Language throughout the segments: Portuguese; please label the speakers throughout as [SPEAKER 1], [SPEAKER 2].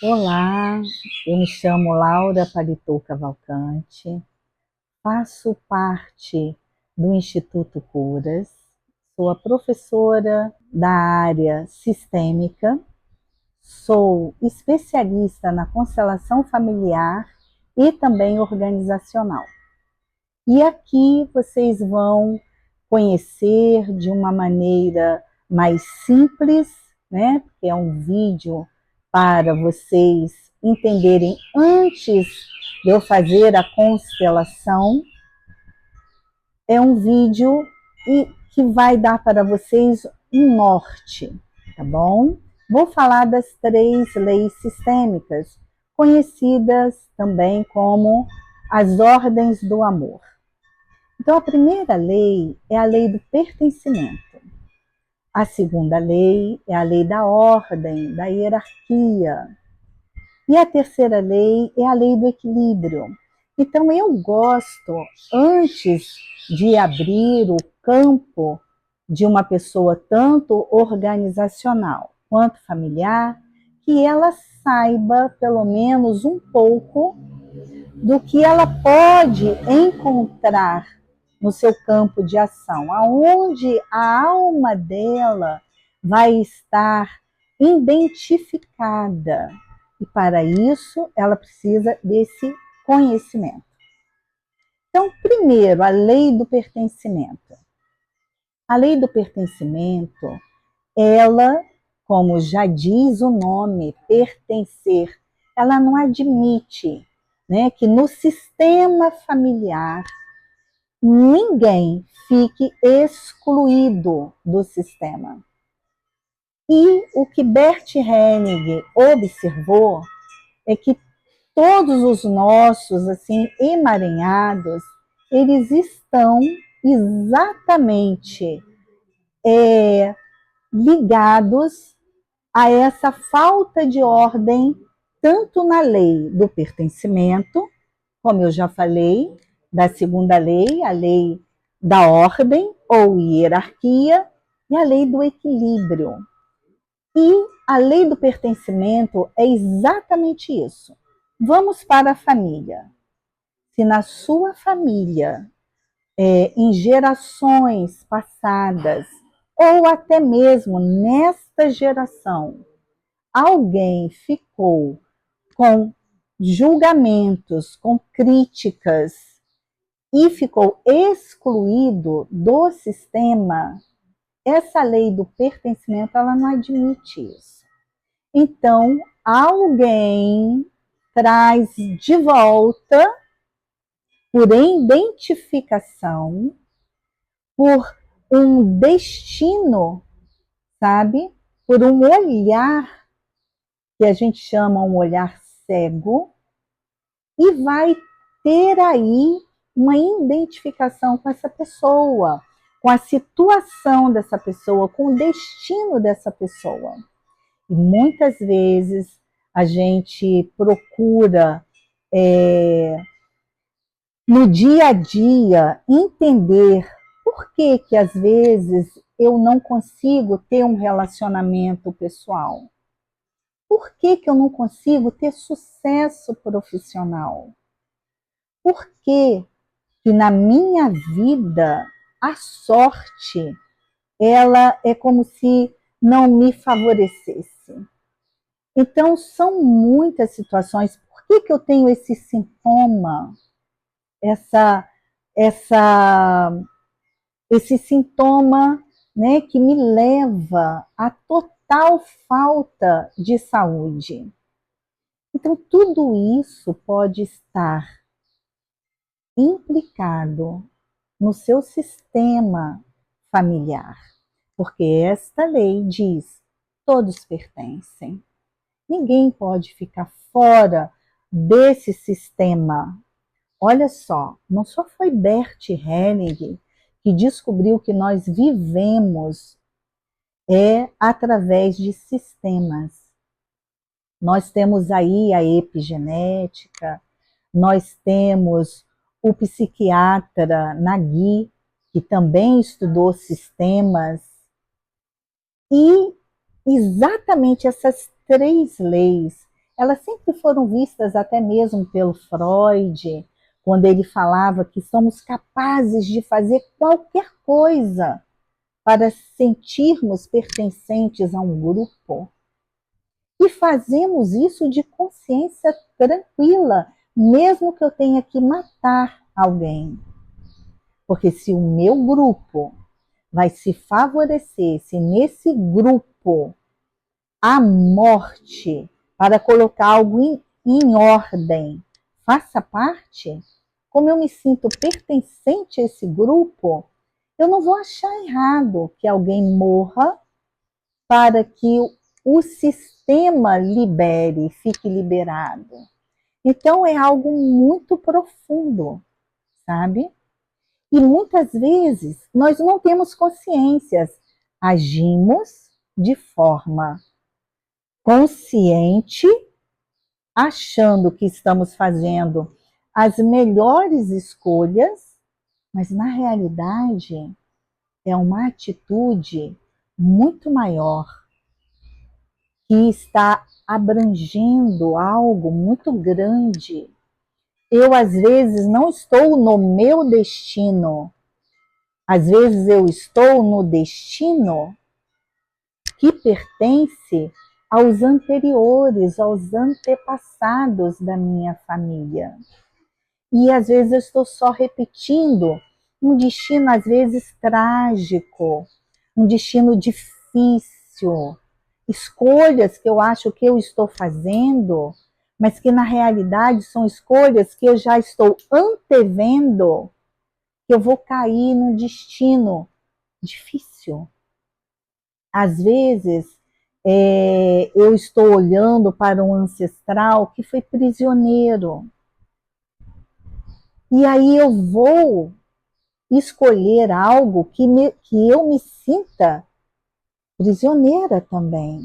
[SPEAKER 1] Olá, eu me chamo Laura Paritou Cavalcante, faço parte do Instituto Curas, sou a professora da área sistêmica, sou especialista na constelação familiar e também organizacional. E aqui vocês vão conhecer de uma maneira mais simples, né? Porque é um vídeo para vocês entenderem antes de eu fazer a constelação. É um vídeo que vai dar para vocês um norte, tá bom? Vou falar das 3 leis sistêmicas, conhecidas também como as ordens do amor. Então, a primeira lei é a lei do pertencimento. A segunda lei é a lei da ordem, da hierarquia. E a terceira lei é a lei do equilíbrio. Então, eu gosto, antes de abrir o campo de uma pessoa, tanto organizacional quanto familiar, que ela saiba, pelo menos um pouco, do que ela pode encontrar no seu campo de ação, aonde a alma dela vai estar identificada. E para isso, ela precisa desse conhecimento. Então, primeiro, a lei do pertencimento. A lei do pertencimento, ela, como já diz o nome, pertencer, ela não admite, né, que no sistema familiar ninguém fique excluído do sistema. E o que Bert Helling observou é que todos os nossos assim emaranhados, eles estão exatamente ligados a essa falta de ordem, tanto na lei do pertencimento, como eu já falei, da segunda lei, a lei da ordem ou hierarquia, e a lei do equilíbrio. E a lei do pertencimento é exatamente isso. Vamos para a família. Se na sua família, em gerações passadas, ou até mesmo nesta geração, alguém ficou com julgamentos, com críticas e ficou excluído do sistema, essa lei do pertencimento, ela não admite isso. Então, alguém traz de volta, por identificação, por um destino, sabe? Por um olhar, que a gente chama um olhar cego, e vai ter aí uma identificação com essa pessoa, com a situação dessa pessoa, com o destino dessa pessoa. E muitas vezes a gente procura, no dia a dia, entender por que às vezes eu não consigo ter um relacionamento pessoal. Por que eu não consigo ter sucesso profissional? Por que na minha vida a sorte, ela é como se não me favorecesse? Então, são muitas situações. Por que eu tenho esse sintoma, esse sintoma, né, que me leva à total falta de saúde? Então, tudo isso pode estar implicado no seu sistema familiar, porque esta lei diz: todos pertencem. Ninguém pode ficar fora desse sistema. Olha só, não só foi Bert Helling que descobriu que nós vivemos através de sistemas. Nós temos aí a epigenética, nós temos o psiquiatra Nagui, que também estudou sistemas, e exatamente essas 3 leis, elas sempre foram vistas até mesmo pelo Freud, quando ele falava que somos capazes de fazer qualquer coisa para sentirmos pertencentes a um grupo. E fazemos isso de consciência tranquila, mesmo que eu tenha que matar alguém. Porque se o meu grupo vai se favorecer, se nesse grupo há morte para colocar algo em ordem, faça parte, como eu me sinto pertencente a esse grupo, eu não vou achar errado que alguém morra para que o sistema libere, fique liberado. Então é algo muito profundo, sabe? E muitas vezes nós não temos consciências, agimos de forma consciente, achando que estamos fazendo as melhores escolhas, mas na realidade é uma atitude muito maior que está abrangendo algo muito grande. Eu, às vezes, não estou no meu destino. Às vezes, eu estou no destino que pertence aos anteriores, aos antepassados da minha família. E, às vezes, eu estou só repetindo um destino, às vezes, trágico, um destino difícil, escolhas que eu acho que eu estou fazendo, mas que na realidade são escolhas que eu já estou antevendo que eu vou cair num destino difícil. Às vezes, eu estou olhando para um ancestral que foi prisioneiro. E aí eu vou escolher algo que eu me sinta prisioneira também.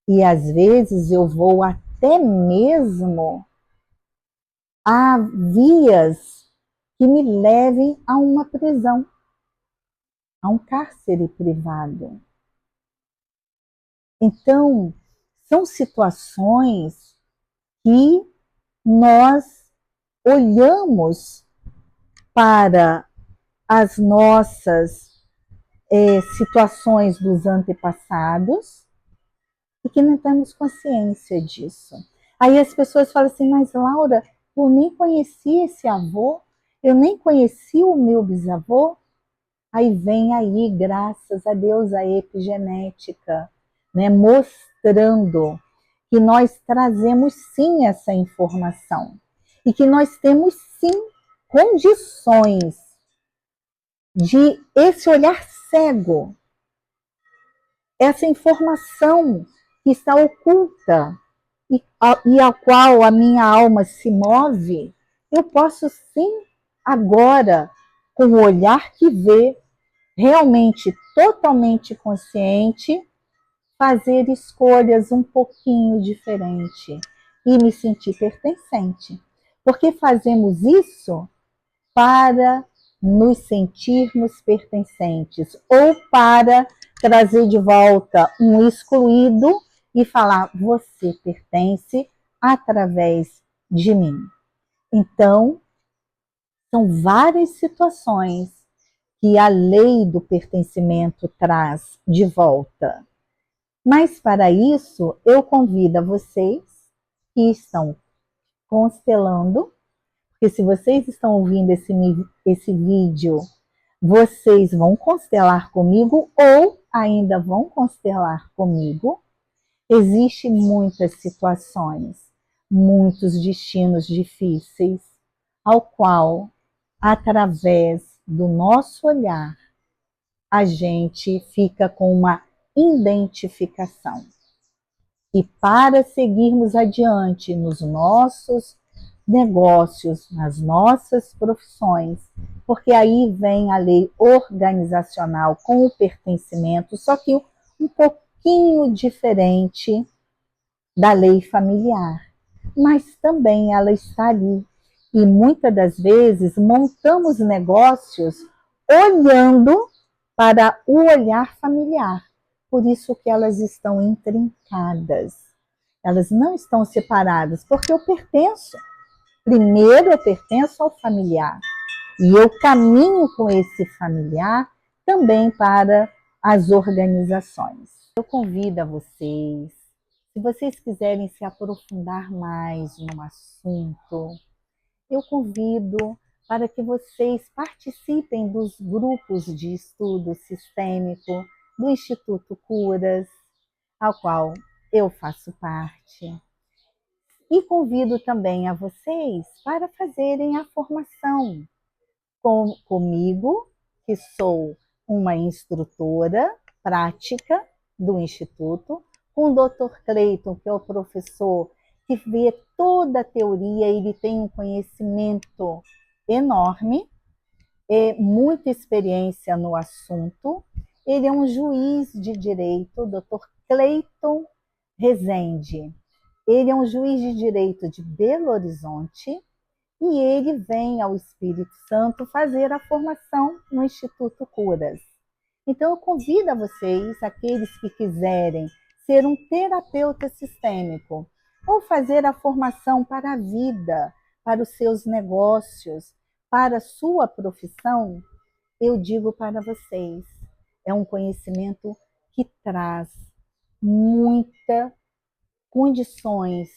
[SPEAKER 1] E às vezes eu vou até mesmo a vias que me levem a uma prisão, a um cárcere privado. Então, são situações que nós olhamos para as nossas situações dos antepassados e que não temos consciência disso. Aí as pessoas falam assim, mas Laura, eu nem conheci esse avô, eu nem conheci o meu bisavô. Aí vem aí, graças a Deus, a epigenética, né, mostrando que nós trazemos sim essa informação e que nós temos sim condições de esse olhar cego, essa informação que está oculta e a qual a minha alma se move, eu posso sim agora, com o olhar que vê, realmente totalmente consciente, fazer escolhas um pouquinho diferente e me sentir pertencente. Porque fazemos isso para nos sentirmos pertencentes ou para trazer de volta um excluído e falar, você pertence através de mim. Então, são várias situações que a lei do pertencimento traz de volta. Mas para isso, eu convido a vocês que estão constelando, porque se vocês estão ouvindo esse vídeo, vocês vão constelar comigo ou ainda vão constelar comigo. Existem muitas situações, muitos destinos difíceis, ao qual, através do nosso olhar, a gente fica com uma identificação. E para seguirmos adiante nos nossos negócios, nas nossas profissões, porque aí vem a lei organizacional com o pertencimento, só que um pouquinho diferente da lei familiar, mas também ela está ali. E muitas das vezes montamos negócios olhando para o olhar familiar. Por isso que elas estão intrincadas. Elas não estão separadas, porque eu pertenço. Primeiro eu pertenço ao familiar. E eu caminho com esse familiar também para as organizações. Eu convido a vocês, se vocês quiserem se aprofundar mais no assunto, eu convido para que vocês participem dos grupos de estudo sistêmico do Instituto Curas, ao qual eu faço parte. E convido também a vocês para fazerem a formação comigo, que sou uma instrutora prática do Instituto, com o Dr. Cleiton, que é o professor que vê toda a teoria, ele tem um conhecimento enorme, muita experiência no assunto. Ele é um juiz de direito, Dr. Cleiton Rezende. Ele é um juiz de direito de Belo Horizonte e ele vem ao Espírito Santo fazer a formação no Instituto Curas. Então, eu convido a vocês, aqueles que quiserem ser um terapeuta sistêmico, ou fazer a formação para a vida, para os seus negócios, para a sua profissão, eu digo para vocês, é um conhecimento que traz muitas condições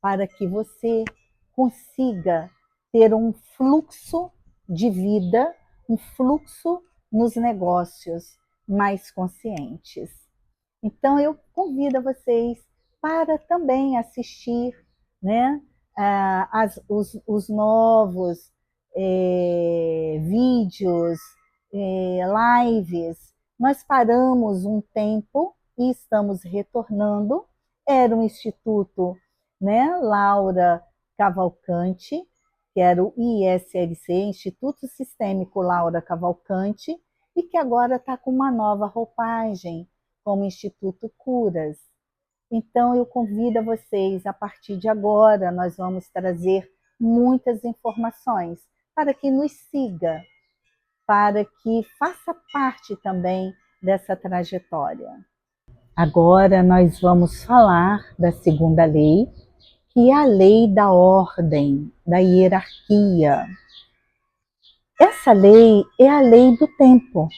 [SPEAKER 1] para que você consiga ter um fluxo de vida, um fluxo nos negócios mais conscientes. Então, eu convido a vocês para também assistir, né, os novos vídeos, lives. Nós paramos um tempo e estamos retornando. Era um instituto, né, Laura Cavalcante, que era o ISLC, Instituto Sistêmico Laura Cavalcante, e que agora está com uma nova roupagem, como Instituto Curas. Então, eu convido a vocês, a partir de agora, nós vamos trazer muitas informações para que nos siga, para que faça parte também dessa trajetória. Agora nós vamos falar da segunda lei, que é a lei da ordem, da hierarquia. Essa lei é a lei do tempo,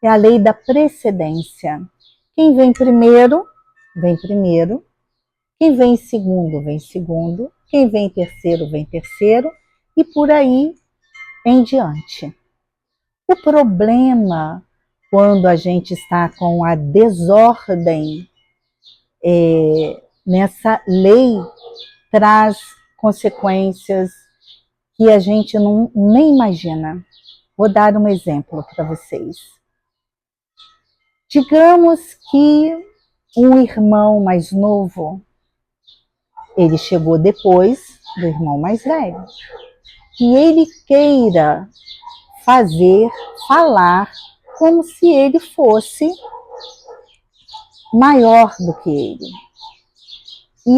[SPEAKER 1] é a lei da precedência. Quem vem primeiro, vem primeiro. Quem vem em segundo, vem segundo. Quem vem em terceiro, vem terceiro. E por aí em diante. O problema, quando a gente está com a desordem nessa lei, traz consequências que a gente nem imagina. Vou dar um exemplo para vocês. Digamos que um irmão mais novo, ele chegou depois do irmão mais velho, e ele queira falar como se ele fosse maior do que ele.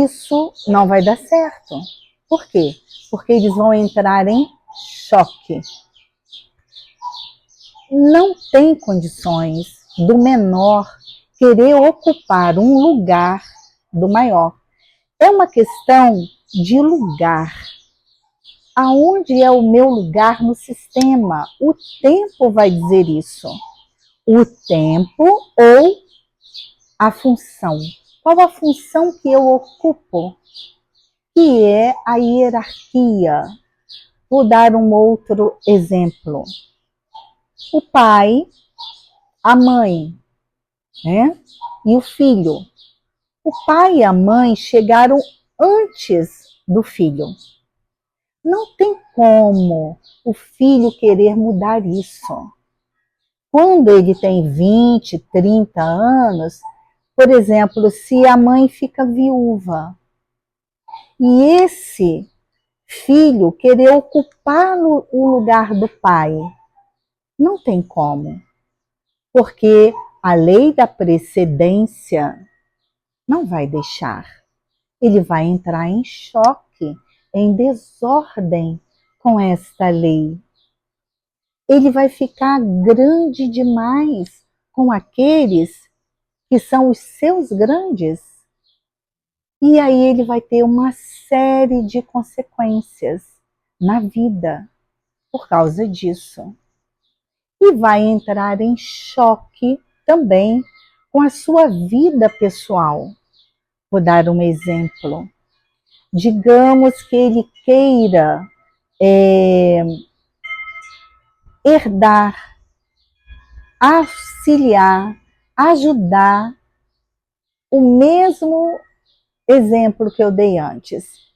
[SPEAKER 1] Isso não vai dar certo. Por quê? Porque eles vão entrar em choque. Não tem condições do menor querer ocupar um lugar do maior. É uma questão de lugar. Aonde é o meu lugar no sistema? O tempo vai dizer isso. O tempo ou a função. Qual a função que eu ocupo? Que é a hierarquia. Vou dar um outro exemplo. O pai, a mãe, né? E o filho. O pai e a mãe chegaram antes do filho. Não tem como o filho querer mudar isso. Quando ele tem 20, 30 anos, por exemplo, se a mãe fica viúva e esse filho querer ocupar o lugar do pai, não tem como, porque a lei da precedência não vai deixar. Ele vai entrar em choque, em desordem com esta lei. Ele vai ficar grande demais com aqueles que são os seus grandes. E aí ele vai ter uma série de consequências na vida por causa disso. E vai entrar em choque também com a sua vida pessoal. Vou dar um exemplo. Digamos que ele queira herdar, auxiliar, ajudar o mesmo exemplo que eu dei antes.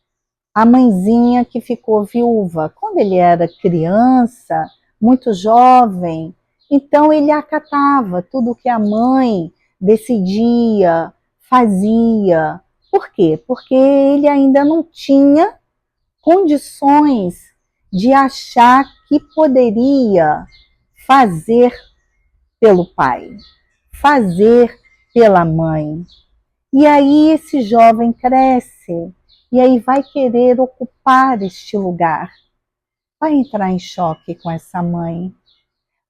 [SPEAKER 1] A mãezinha que ficou viúva, quando ele era criança, muito jovem, então ele acatava tudo que a mãe decidia, fazia. Por quê? Porque ele ainda não tinha condições de achar que poderia fazer pelo pai, fazer pela mãe. E aí esse jovem cresce e aí vai querer ocupar este lugar. Vai entrar em choque com essa mãe,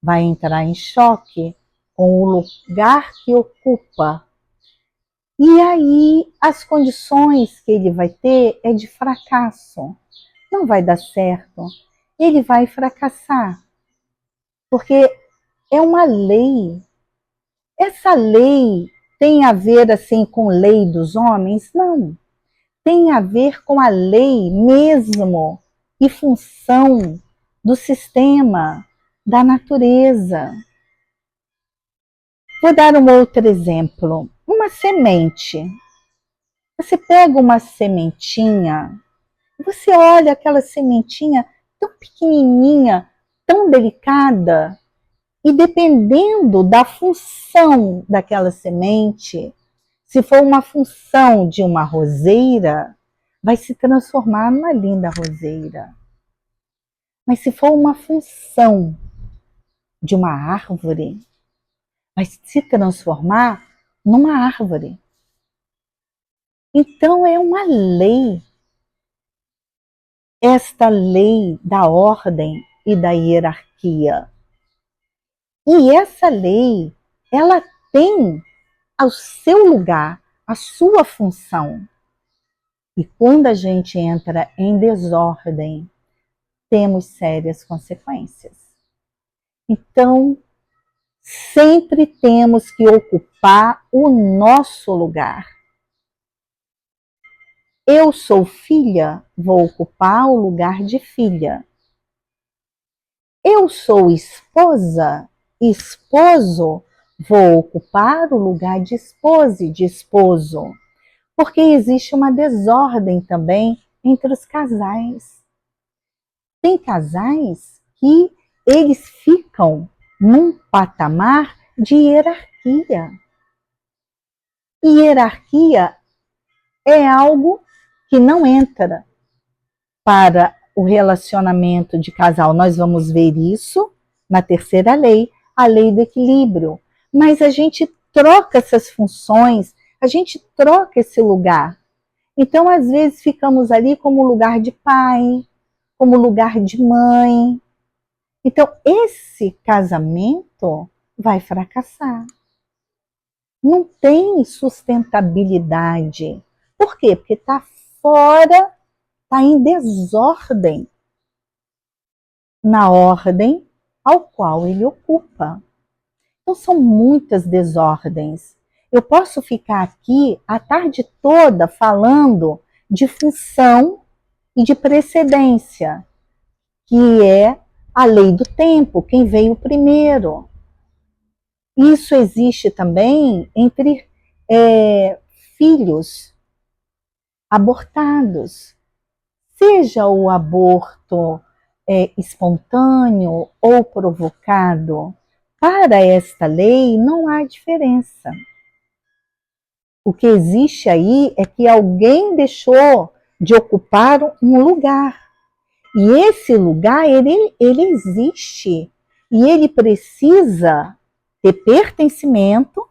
[SPEAKER 1] vai entrar em choque com o lugar que ocupa. E aí as condições que ele vai ter é de fracasso. Não vai dar certo. Ele vai fracassar. Porque é uma lei. Essa lei tem a ver assim com lei dos homens? Não. Tem a ver com a lei mesmo e função do sistema, da natureza. Vou dar um outro exemplo. Uma semente. Você pega uma sementinha, você olha aquela sementinha tão pequenininha, tão delicada, e dependendo da função daquela semente, se for uma função de uma roseira, vai se transformar numa linda roseira. Mas se for uma função de uma árvore, vai se transformar numa árvore. Então é uma lei. Esta lei da ordem e da hierarquia. E essa lei, ela tem o seu lugar, a sua função. E quando a gente entra em desordem, temos sérias consequências. Então, sempre temos que ocupar o nosso lugar. Eu sou filha, vou ocupar o lugar de filha. Eu sou esposa, esposo, vou ocupar o lugar de esposa e de esposo. Porque existe uma desordem também entre os casais. Tem casais que eles ficam num patamar de hierarquia. E hierarquia é algo que não entra para o relacionamento de casal. Nós vamos ver isso na terceira lei, a lei do equilíbrio. Mas a gente troca essas funções, a gente troca esse lugar. Então, às vezes, ficamos ali como lugar de pai, como lugar de mãe. Então, esse casamento vai fracassar. Não tem sustentabilidade. Por quê? Porque está fora, está em desordem na ordem ao qual ele ocupa. Então, são muitas desordens. Eu posso ficar aqui a tarde toda falando de função e de precedência, que é a lei do tempo, quem veio primeiro. Isso existe também entre filhos abortados. Seja o aborto espontâneo ou provocado, para esta lei não há diferença. O que existe aí é que alguém deixou de ocupar um lugar. E esse lugar, ele existe. E ele precisa ter pertencimento,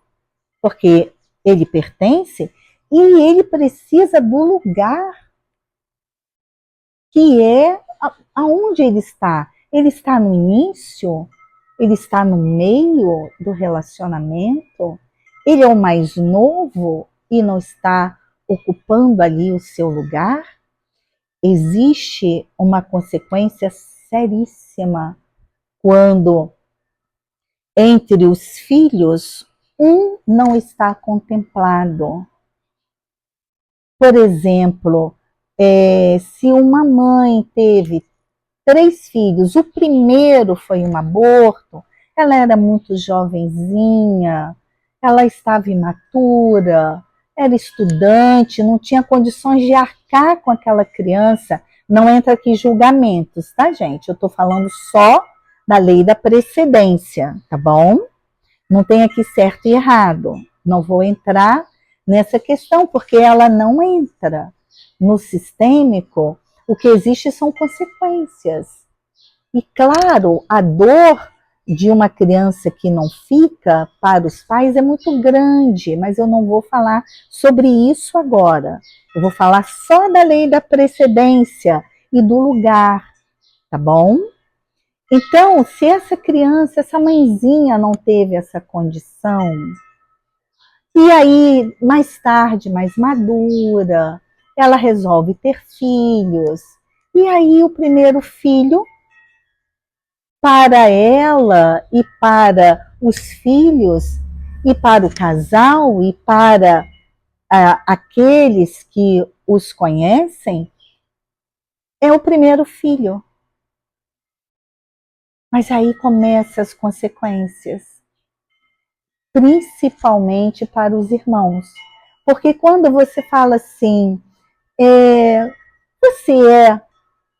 [SPEAKER 1] porque ele pertence, e ele precisa do lugar que é aonde ele está. Ele está no início, ele está no meio do relacionamento, ele é o mais novo e não está ocupando ali o seu lugar, existe uma consequência seríssima quando entre os filhos um não está contemplado. Por exemplo, se uma mãe teve 3 filhos, o primeiro foi um aborto, ela era muito jovenzinha, ela estava imatura, era estudante, não tinha condições de arcar com aquela criança. Não entra aqui julgamentos, tá, gente? Eu estou falando só da lei da precedência, tá bom? Não tem aqui certo e errado. Não vou entrar nessa questão, porque ela não entra no sistêmico. O que existe são consequências. E claro, a dor de uma criança que não fica para os pais é muito grande, mas eu não vou falar sobre isso agora. Eu vou falar só da lei da precedência e do lugar, tá bom? Então, se essa criança, essa mãezinha não teve essa condição, e aí, mais tarde, mais madura, ela resolve ter filhos, e aí o primeiro filho, para ela e para os filhos, e para o casal, e para aqueles que os conhecem, é o primeiro filho. Mas aí começam as consequências, principalmente para os irmãos. Porque quando você fala assim, você é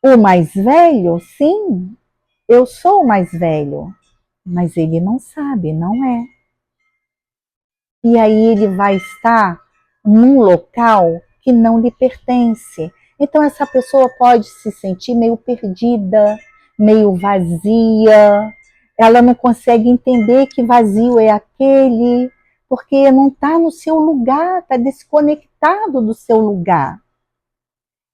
[SPEAKER 1] o mais velho? Sim, eu sou o mais velho. Mas ele não sabe, não é. E aí ele vai estar num local que não lhe pertence. Então essa pessoa pode se sentir meio perdida, meio vazia. Ela não consegue entender que vazio é aquele, porque não está no seu lugar, está desconectado do seu lugar.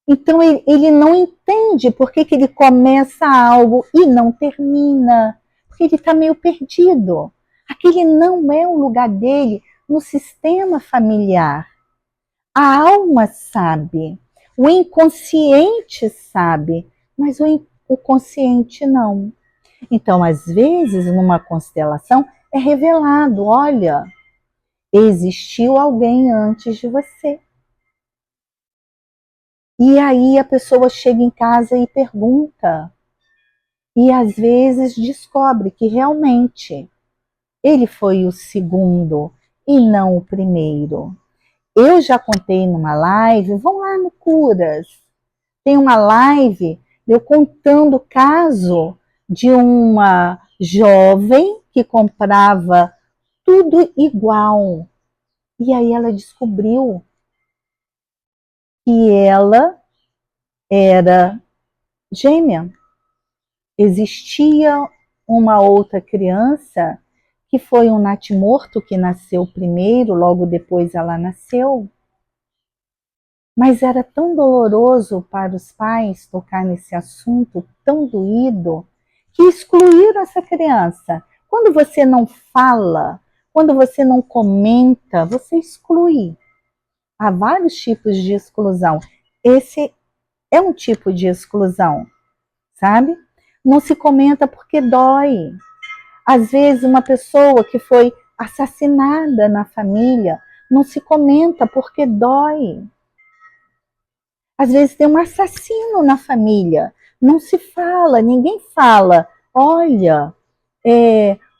[SPEAKER 1] Então ele não entende por que ele começa algo e não termina, porque ele está meio perdido. Aquele não é o lugar dele no sistema familiar. A alma sabe, o inconsciente sabe, mas o consciente não. Então, às vezes, numa constelação, é revelado: olha, existiu alguém antes de você. E aí a pessoa chega em casa e pergunta, e às vezes descobre que realmente ele foi o segundo e não o primeiro. Eu já contei numa live, vão lá no Curas, tem uma live eu contando o caso de uma jovem que comprava tudo igual. E aí ela descobriu que ela era gêmea. Existia uma outra criança que foi um natimorto que nasceu primeiro, logo depois ela nasceu. Mas era tão doloroso para os pais tocar nesse assunto, tão doído, que excluíram essa criança. Quando você não fala, quando você não comenta, você exclui. Há vários tipos de exclusão. Esse é um tipo de exclusão, sabe? Não se comenta porque dói. Às vezes, uma pessoa que foi assassinada na família, não se comenta porque dói. Às vezes tem um assassino na família, não se fala, ninguém fala. Olha,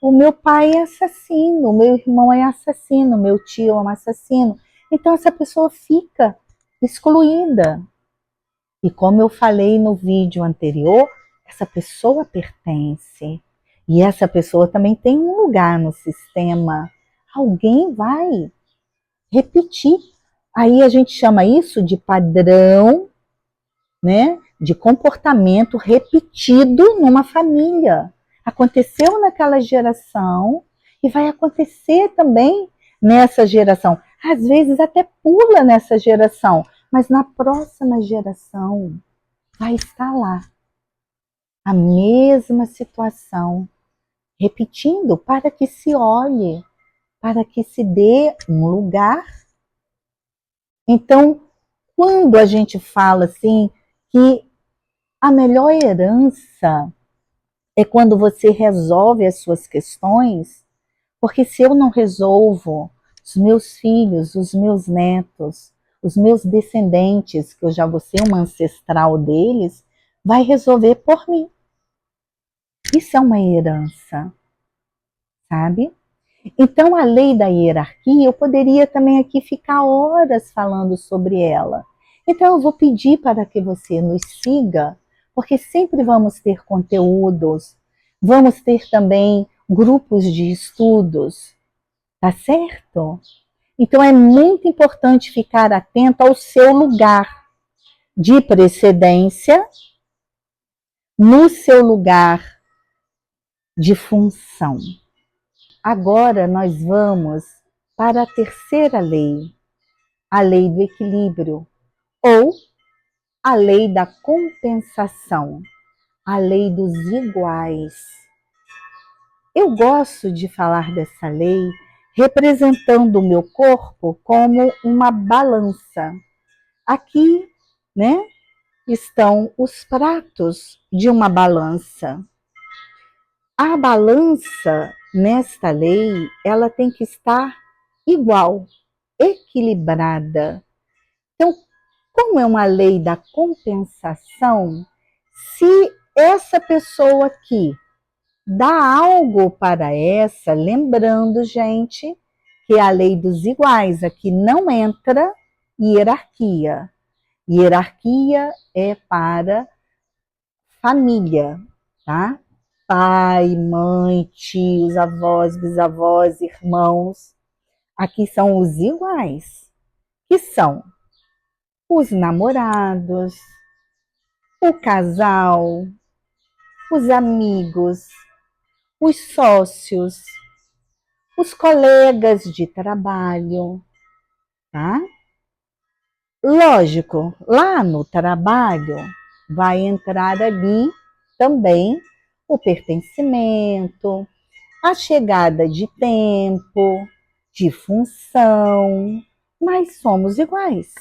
[SPEAKER 1] o meu pai é assassino, o meu irmão é assassino, o meu tio é um assassino. Então essa pessoa fica excluída. E como eu falei no vídeo anterior, essa pessoa pertence. E essa pessoa também tem um lugar no sistema. Alguém vai repetir. Aí a gente chama isso de padrão, né, de comportamento repetido numa família. Aconteceu naquela geração e vai acontecer também nessa geração. Às vezes até pula nessa geração, mas na próxima geração vai estar lá a mesma situação, repetindo para que se olhe, para que se dê um lugar Então, quando a gente fala assim que a melhor herança é quando você resolve as suas questões, porque se eu não resolvo, os meus filhos, os meus netos, os meus descendentes, que eu já vou ser uma ancestral deles, vai resolver por mim. Isso é uma herança, sabe? Então, a lei da hierarquia, eu poderia também aqui ficar horas falando sobre ela. Então, eu vou pedir para que você nos siga, porque sempre vamos ter conteúdos, vamos ter também grupos de estudos, tá certo? Então, é muito importante ficar atento ao seu lugar de precedência, no seu lugar de função. Agora, nós vamos para a terceira lei, a lei do equilíbrio, ou a lei da compensação, a lei dos iguais. Eu gosto de falar dessa lei representando o meu corpo como uma balança. Aqui, né, estão os pratos de uma balança. A balança, nesta lei, ela tem que estar igual, equilibrada. Então, como é uma lei da compensação, se essa pessoa aqui dá algo para essa, lembrando, gente, que a lei dos iguais aqui não entra hierarquia. Hierarquia é para família, tá? Pai, mãe, tios, avós, bisavós, irmãos. Aqui são os iguais, que são os namorados, o casal, os amigos, os sócios, os colegas de trabalho, tá? Lógico, lá no trabalho vai entrar ali também o pertencimento, a chegada de tempo, de função, mas somos iguais.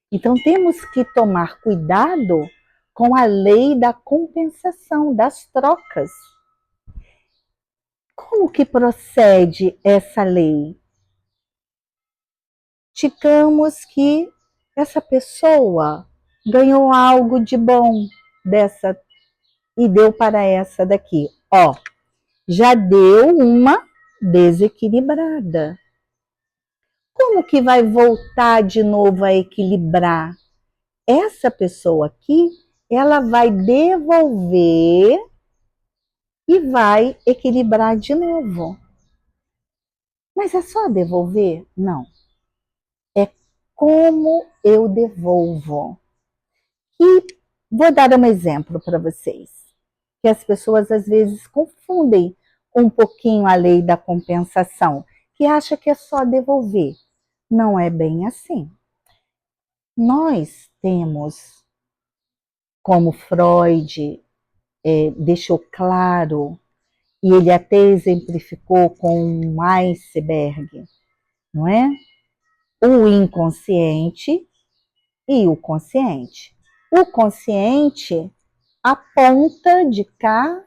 [SPEAKER 1] Então temos que tomar cuidado com a lei da compensação, das trocas. Como que procede essa lei? Digamos que essa pessoa ganhou algo de bom dessa e deu para essa daqui. Ó, já deu uma desequilibrada. Como que vai voltar de novo a equilibrar? Essa pessoa aqui, ela vai devolver e vai equilibrar de novo. Mas é só devolver? Não. É como eu devolvo. E vou dar um exemplo para vocês, que as pessoas às vezes confundem um pouquinho a lei da compensação, que acha que é só devolver. Não é bem assim. Nós temos, como Freud deixou claro, e ele até exemplificou com um iceberg, não é? O inconsciente e o consciente. O consciente, a ponta de cá,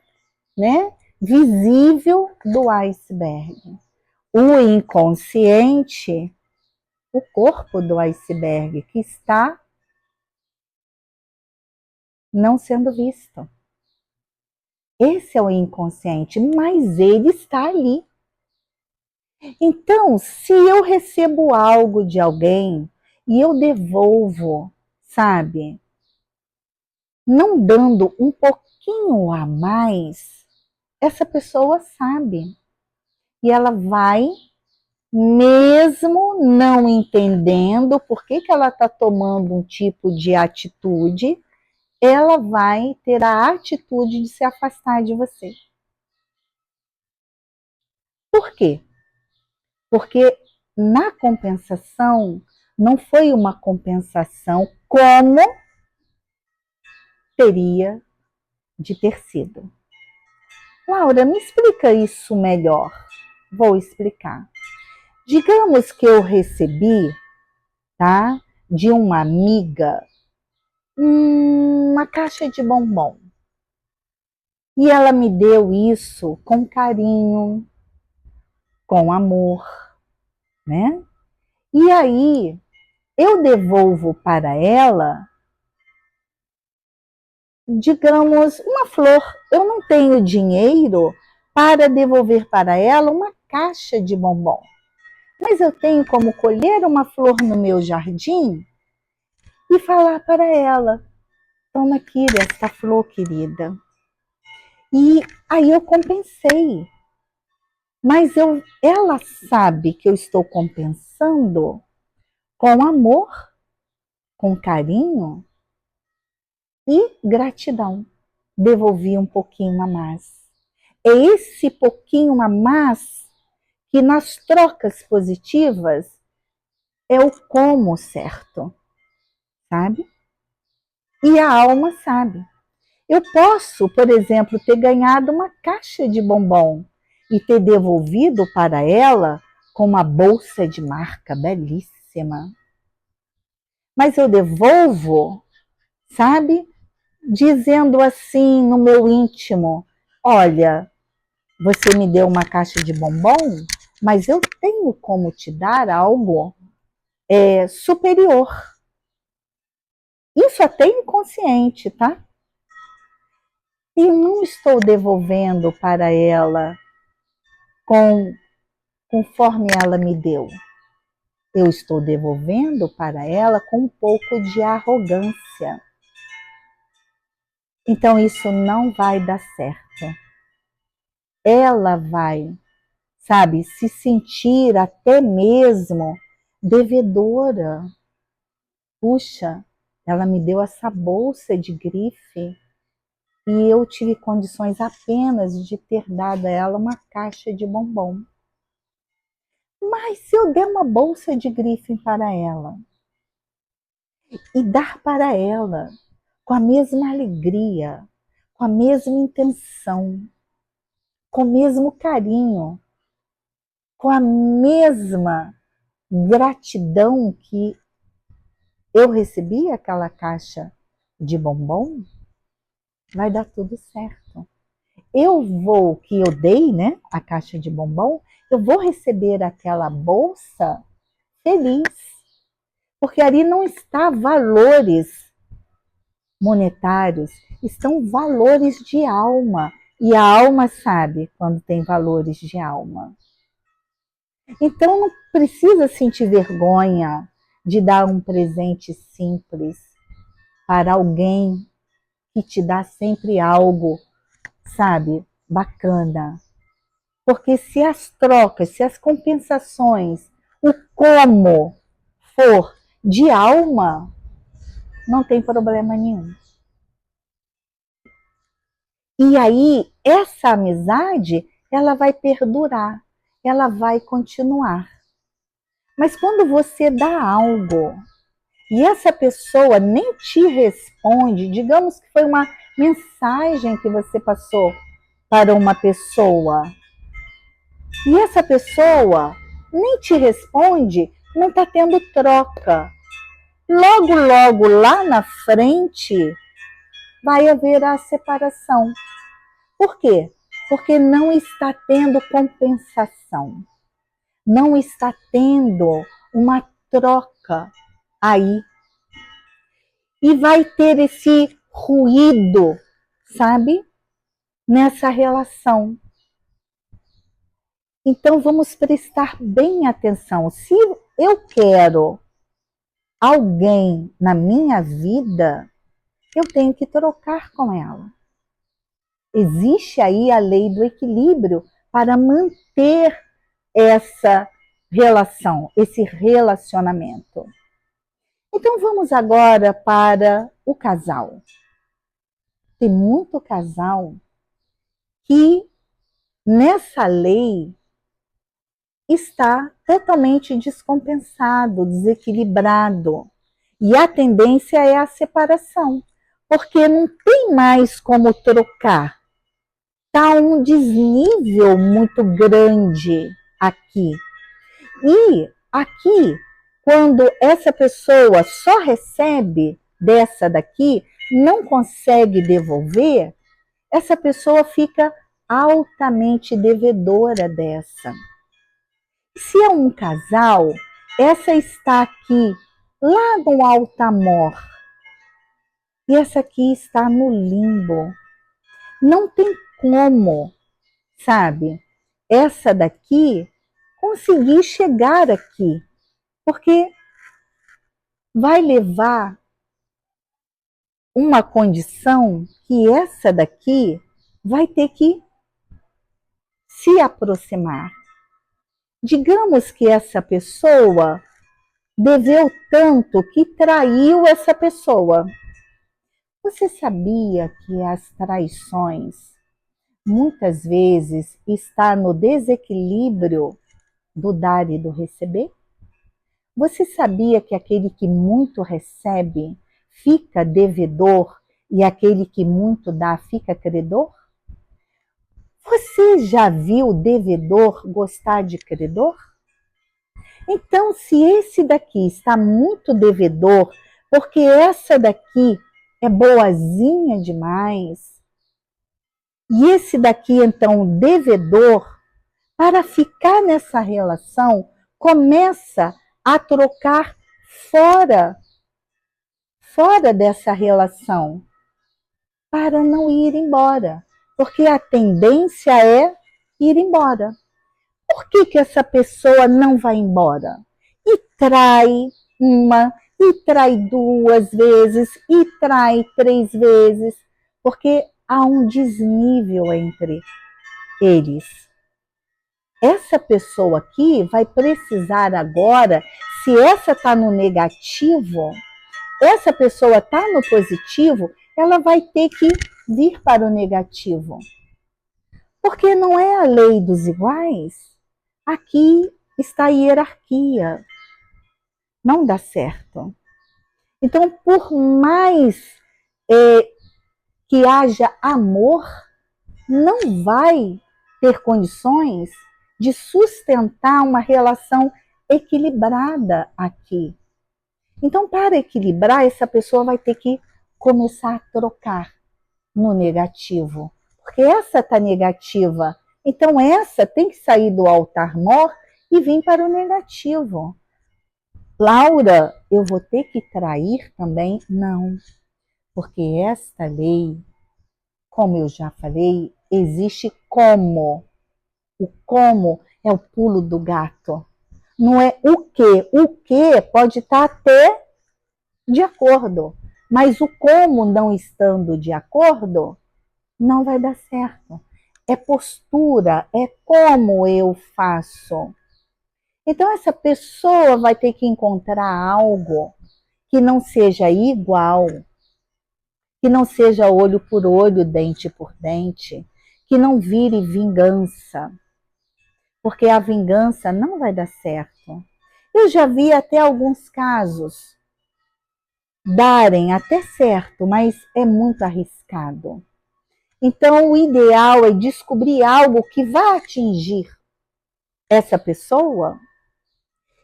[SPEAKER 1] né, visível do iceberg. O inconsciente, o corpo do iceberg, que está não sendo visto. Esse é o inconsciente, mas ele está ali. Então, se eu recebo algo de alguém e eu devolvo, sabe, não dando um pouquinho a mais, essa pessoa sabe. E ela vai, mesmo não entendendo por que ela está tomando um tipo de atitude, ela vai ter a atitude de se afastar de você. Por quê? Porque na compensação, não foi uma compensação como teria de ter sido. Laura, me explica isso melhor. Vou explicar. Digamos que eu recebi, tá? De uma amiga, uma caixa de bombom. E ela me deu isso com carinho, com amor, né? E aí eu devolvo para ela, digamos, uma flor. Eu não tenho dinheiro para devolver para ela uma caixa de bombom, mas eu tenho como colher uma flor no meu jardim e falar para ela: toma aqui esta flor, querida. E aí eu compensei. Mas ela sabe que eu estou compensando com amor, com carinho e gratidão. Devolvi um pouquinho a mais. É esse pouquinho a mais que nas trocas positivas é o como certo, sabe? E a alma sabe. Eu posso, por exemplo, ter ganhado uma caixa de bombom e ter devolvido para ela com uma bolsa de marca belíssima. Mas eu devolvo, sabe? Dizendo assim no meu íntimo: olha, você me deu uma caixa de bombom, mas eu tenho como te dar algo superior. Isso até inconsciente, tá? E não estou devolvendo para ela conforme ela me deu. Eu estou devolvendo para ela com um pouco de arrogância. Então isso não vai dar certo. Ela vai, sabe, se sentir até mesmo devedora. Puxa, ela me deu essa bolsa de grife e eu tive condições apenas de ter dado a ela uma caixa de bombom. Mas se eu der uma bolsa de grife para ela e dar para ela com a mesma alegria, com a mesma intenção, com o mesmo carinho, com a mesma gratidão que eu recebi aquela caixa de bombom, vai dar tudo certo. Que eu dei, né, a caixa de bombom, eu vou receber aquela bolsa feliz, porque ali não está valores monetários, estão valores de alma, e a alma sabe quando tem valores de alma. Então não precisa sentir vergonha de dar um presente simples para alguém que te dá sempre algo, sabe, bacana. Porque se as trocas, se as compensações, o como for de alma, não tem problema nenhum. E aí, essa amizade, ela vai perdurar, ela vai continuar. Mas quando você dá algo e essa pessoa nem te responde, digamos que foi uma mensagem que você passou para uma pessoa, e essa pessoa nem te responde, não está tendo troca. Logo, logo lá na frente vai haver a separação. Por quê? Porque não está tendo compensação, não está tendo uma troca aí. E vai ter esse ruído, sabe? Nessa relação. Então vamos prestar bem atenção. Se eu quero alguém na minha vida, eu tenho que trocar com ela. Existe aí a lei do equilíbrio para manter essa relação, esse relacionamento. Então vamos agora para o casal. Tem muito casal que nessa lei está totalmente descompensado, desequilibrado. E a tendência é a separação, porque não tem mais como trocar. Está um desnível muito grande aqui. E aqui quando essa pessoa só recebe dessa daqui, não consegue devolver, essa pessoa fica altamente devedora dessa. Se é um casal, essa está aqui lá no alto amor e essa aqui está no limbo. Não tem como, sabe, essa daqui conseguir chegar aqui, porque vai levar uma condição que essa daqui vai ter que se aproximar. Digamos que essa pessoa deveu tanto que traiu essa pessoa. Você sabia que as traições muitas vezes está no desequilíbrio do dar e do receber? Você sabia que aquele que muito recebe fica devedor e aquele que muito dá fica credor? Você já viu devedor gostar de credor? Então, se esse daqui está muito devedor, porque essa daqui é boazinha demais, e esse daqui, então, devedor, para ficar nessa relação, começa a trocar fora dessa relação, para não ir embora. Porque a tendência é ir embora. Por que essa pessoa não vai embora? E trai uma, e trai duas vezes, e trai três vezes, porque há um desnível entre eles. Essa pessoa aqui vai precisar agora, se essa está no negativo, essa pessoa está no positivo, ela vai ter que vir para o negativo. Porque não é a lei dos iguais. Aqui está a hierarquia. Não dá certo. Então, por mais que haja amor, não vai ter condições de sustentar uma relação equilibrada aqui. Então, para equilibrar, essa pessoa vai ter que começar a trocar no negativo. Porque essa está negativa. Então, essa tem que sair do altar mor e vir para o negativo. Laura, eu vou ter que trair também? Não. Porque esta lei, como eu já falei, existe como. O como é o pulo do gato. Não é o que. O que pode estar até de acordo. Mas o como não estando de acordo, não vai dar certo. É postura, é como eu faço. Então, essa pessoa vai ter que encontrar algo que não seja igual, que não seja olho por olho, dente por dente, que não vire vingança, porque a vingança não vai dar certo. Eu já vi até alguns casos darem até certo, mas é muito arriscado. Então, o ideal é descobrir algo que vá atingir essa pessoa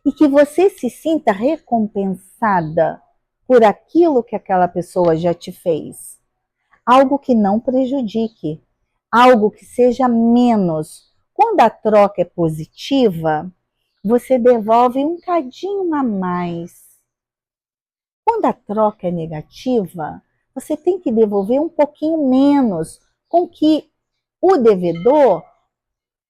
[SPEAKER 1] e que você se sinta recompensada por aquilo que aquela pessoa já te fez. Algo que não prejudique, algo que seja menos. Quando a troca é positiva, você devolve um cadinho a mais. Quando a troca é negativa, você tem que devolver um pouquinho menos, com que o devedor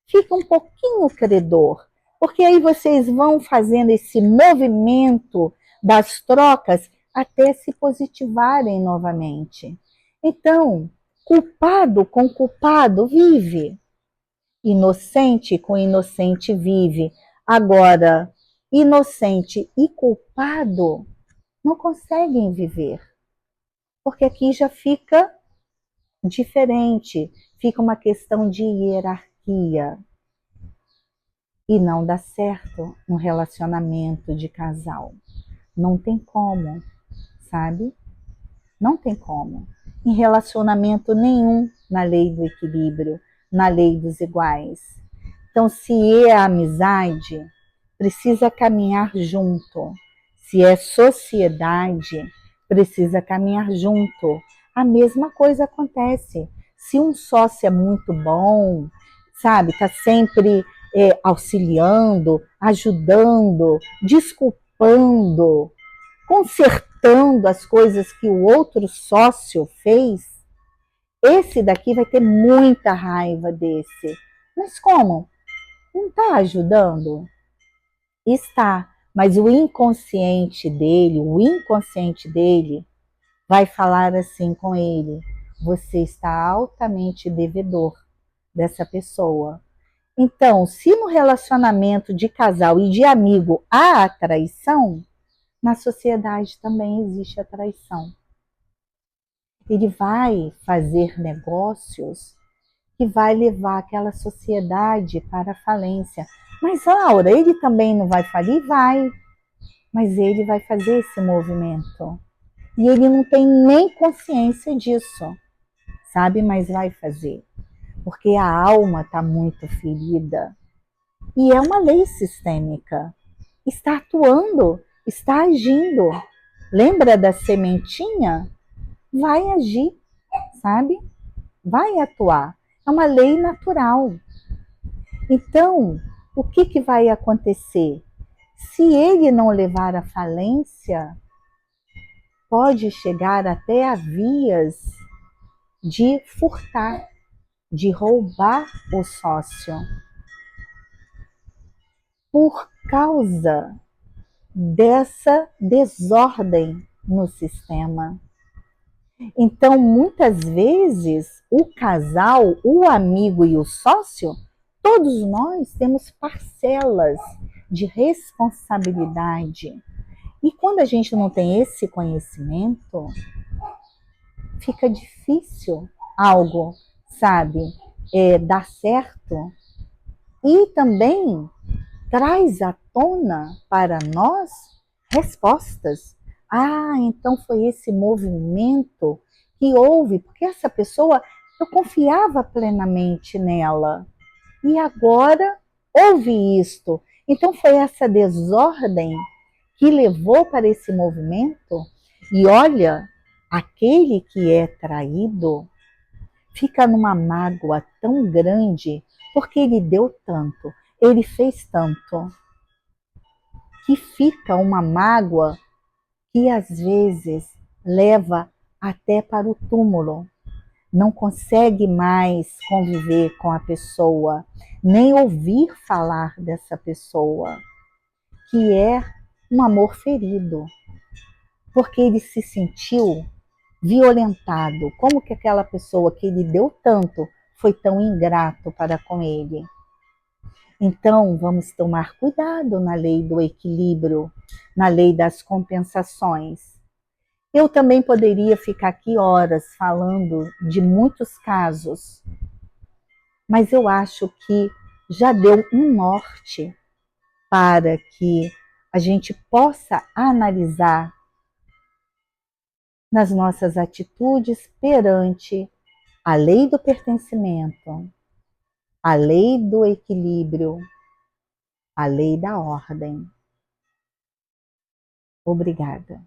[SPEAKER 1] fica um pouquinho credor. Porque aí vocês vão fazendo esse movimento das trocas até se positivarem novamente. Então, culpado com culpado vive. Inocente com inocente vive. Agora, inocente e culpado não conseguem viver. Porque aqui já fica diferente, fica uma questão de hierarquia. E não dá certo um relacionamento de casal. Não tem como, sabe? Não tem como. Em relacionamento nenhum, na lei do equilíbrio, na lei dos iguais. Então, se é a amizade, precisa caminhar junto. Se é sociedade, precisa caminhar junto. A mesma coisa acontece. Se um sócio é muito bom, sabe, está sempre auxiliando, ajudando, desculpando, consertando as coisas que o outro sócio fez, esse daqui vai ter muita raiva desse. Mas como? Não está ajudando? Está. Mas o inconsciente dele vai falar assim com ele: você está altamente devedor dessa pessoa. Então, se no relacionamento de casal e de amigo há a traição, na sociedade também existe a traição. Ele vai fazer negócios que vai levar aquela sociedade para a falência. Mas, Laura, ele também não vai falir? Vai. Mas ele vai fazer esse movimento. E ele não tem nem consciência disso, sabe? Mas vai fazer. Porque a alma está muito ferida. E é uma lei sistêmica. Está atuando, está agindo. Lembra da sementinha? Vai agir, sabe? Vai atuar. É uma lei natural. Então, o que vai acontecer? Se ele não levar à falência, pode chegar até a vias de furtar, de roubar o sócio. Por causa dessa desordem no sistema. Então, muitas vezes, o casal, o amigo e o sócio, todos nós temos parcelas de responsabilidade. E quando a gente não tem esse conhecimento, fica difícil algo, sabe, dar certo. E também traz à tona para nós respostas. Ah, então foi esse movimento que houve, porque essa pessoa, eu confiava plenamente nela. E agora houve isto. Então foi essa desordem que levou para esse movimento. E olha, aquele que é traído fica numa mágoa tão grande, porque ele deu tanto, ele fez tanto, que fica uma mágoa que às vezes leva até para o túmulo. Não consegue mais conviver com a pessoa, nem ouvir falar dessa pessoa, que é um amor ferido, porque ele se sentiu violentado. Como que aquela pessoa que ele deu tanto foi tão ingrato para com ele? Então, vamos tomar cuidado na lei do equilíbrio, na lei das compensações. Eu também poderia ficar aqui horas falando de muitos casos, mas eu acho que já deu um norte para que a gente possa analisar nas nossas atitudes perante a lei do pertencimento, a lei do equilíbrio, a lei da ordem. Obrigada.